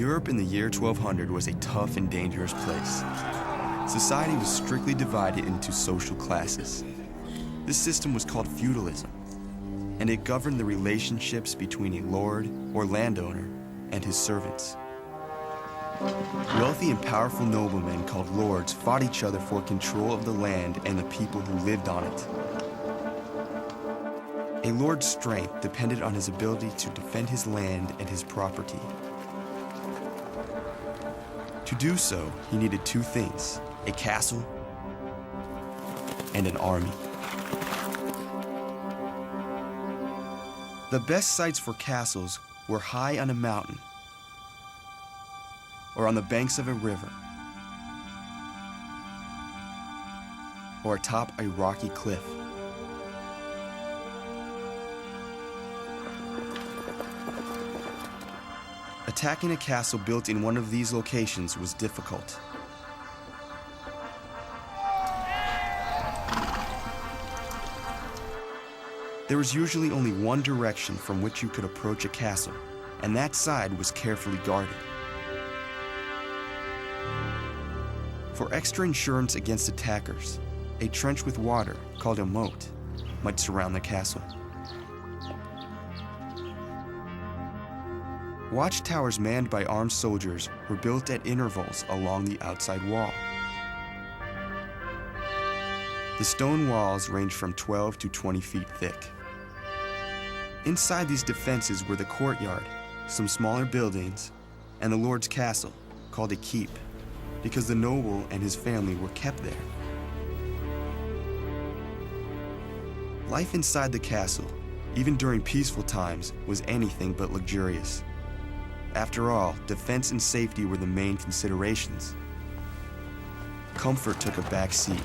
Europe in the year 1200 was a tough and dangerous place. Society was strictly divided into social classes. This system was called feudalism, and it governed the relationships between a lord or landowner and his servants. Wealthy and powerful noblemen called lords fought each other for control of the land and the people who lived on it. A lord's strength depended on his ability to defend his land and his property. To do so, he needed two things: a castle and an army. The best sites for castles were high on a mountain or on the banks of a river or atop a rocky cliff. Attacking a castle built in one of these locations was difficult. There was usually only one direction from which you could approach a castle, and that side was carefully guarded. For extra insurance against attackers, a trench with water, called a moat, might surround the castle. Watchtowers manned by armed soldiers were built at intervals along the outside wall. The stone walls ranged from 12 to 20 feet thick. Inside these defenses were the courtyard, some smaller buildings, and the lord's castle, called a keep, because the noble and his family were kept there. Life inside the castle, even during peaceful times, was anything but luxurious. After all, defense and safety were the main considerations. Comfort took a back seat.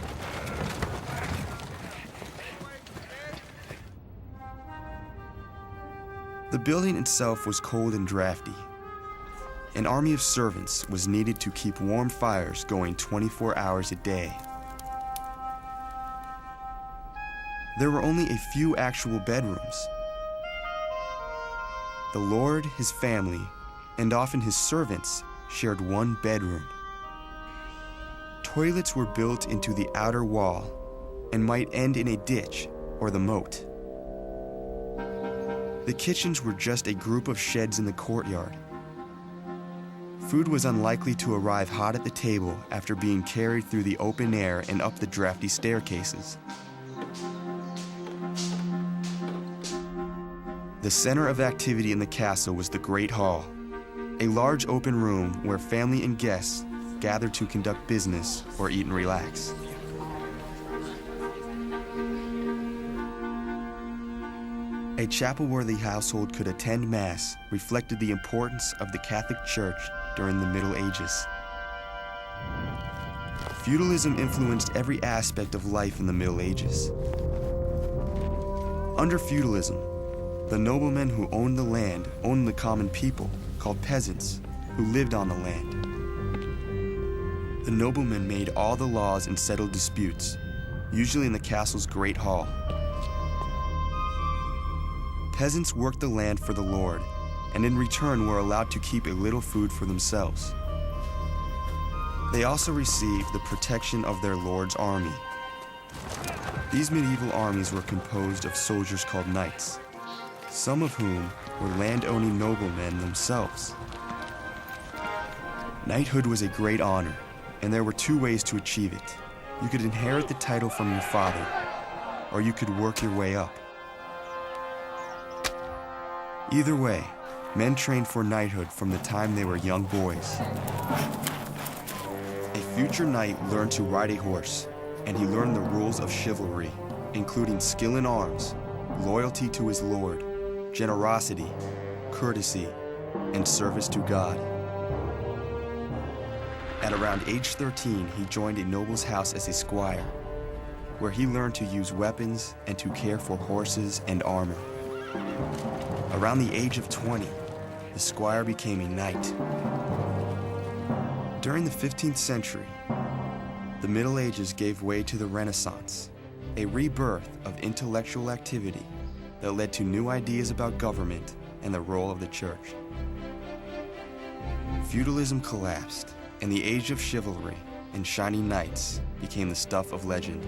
The building itself was cold and drafty. An army of servants was needed to keep warm fires going 24 hours a day. There were only a few actual bedrooms. The lord, his family, and often his servants shared one bedroom. Toilets were built into the outer wall and might end in a ditch or the moat. The kitchens were just a group of sheds in the courtyard. Food was unlikely to arrive hot at the table after being carried through the open air and up the drafty staircases. The center of activity in the castle was the Great Hall, a large open room where family and guests gathered to conduct business or eat and relax. A chapel-worthy household could attend Mass reflected the importance of the Catholic Church during the Middle Ages. Feudalism influenced every aspect of life in the Middle Ages. Under feudalism, the noblemen who owned the land owned the common people, called peasants, who lived on the land. The noblemen made all the laws and settled disputes, usually in the castle's Great Hall. Peasants worked the land for the lord, and in return were allowed to keep a little food for themselves. They also received the protection of their lord's army. These medieval armies were composed of soldiers called knights, some of whom were land-owning noblemen themselves. Knighthood was a great honor, and there were two ways to achieve it. You could inherit the title from your father, or you could work your way up. Either way, men trained for knighthood from the time they were young boys. A future knight learned to ride a horse, and he learned the rules of chivalry, including skill in arms, loyalty to his lord, generosity, courtesy, and service to God. At around age 13, he joined a noble's house as a squire, where he learned to use weapons and to care for horses and armor. Around the age of 20, the squire became a knight. During the 15th century, the Middle Ages gave way to the Renaissance, a rebirth of intellectual activity that led to new ideas about government and the role of the church. Feudalism collapsed, and the age of chivalry and shining knights became the stuff of legend.